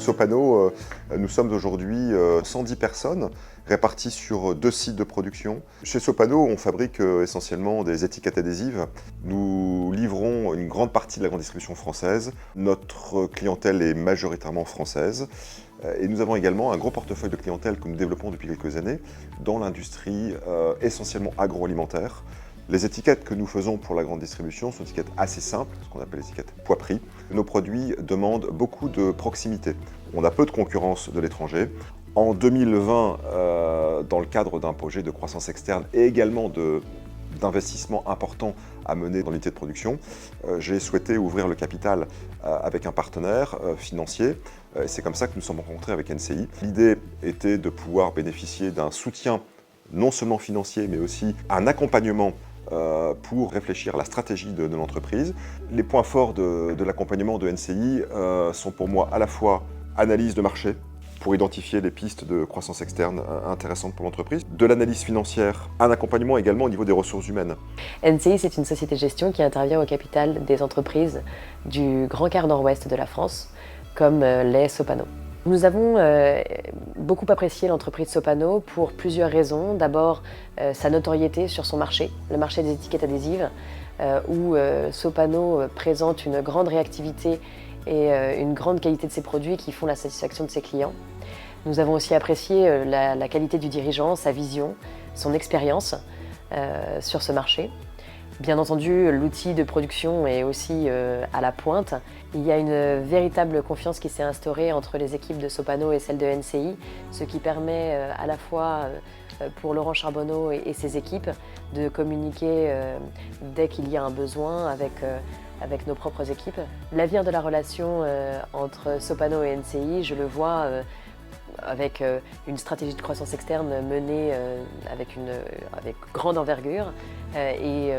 Sopano, nous sommes aujourd'hui 110 personnes réparties sur 2 sites de production. Chez Sopano, on fabrique essentiellement des étiquettes adhésives. Nous livrons une grande partie de la grande distribution française. Notre clientèle est majoritairement française. Et nous avons également un gros portefeuille de clientèle que nous développons depuis quelques années dans l'industrie essentiellement agroalimentaire. Les étiquettes que nous faisons pour la grande distribution sont des étiquettes assez simples, ce qu'on appelle les étiquettes poids-prix. Nos produits demandent beaucoup de proximité. On a peu de concurrence de l'étranger. En 2020, dans le cadre d'un projet de croissance externe et également d'investissement important à mener dans l'unité de production, j'ai souhaité ouvrir le capital avec un partenaire financier. C'est comme ça que nous sommes rencontrés avec NCI. L'idée était de pouvoir bénéficier d'un soutien non seulement financier, mais aussi un accompagnement pour réfléchir à la stratégie de l'entreprise. Les points forts de l'accompagnement de NCI sont pour moi à la fois analyse de marché, pour identifier les pistes de croissance externe intéressantes pour l'entreprise, de l'analyse financière, un accompagnement également au niveau des ressources humaines. NCI, c'est une société de gestion qui intervient au capital des entreprises du grand quart nord-ouest de la France, comme l'est Sopano. Nous avons beaucoup apprécié l'entreprise Sopano pour plusieurs raisons. D'abord, sa notoriété sur son marché, le marché des étiquettes adhésives, où Sopano présente une grande réactivité et une grande qualité de ses produits qui font la satisfaction de ses clients. Nous avons aussi apprécié la qualité du dirigeant, sa vision, son expérience sur ce marché. Bien entendu, l'outil de production est aussi à la pointe. Il y a une véritable confiance qui s'est instaurée entre les équipes de Sopano et celles de NCI, ce qui permet à la fois pour Laurent Charbonneau et ses équipes de communiquer dès qu'il y a un besoin avec nos propres équipes. L'avenir de la relation entre Sopano et NCI, je le vois avec une stratégie de croissance externe menée avec grande envergure et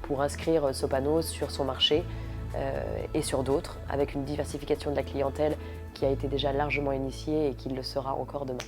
pour inscrire Sopano sur son marché et sur d'autres, avec une diversification de la clientèle qui a été déjà largement initiée et qui le sera encore demain.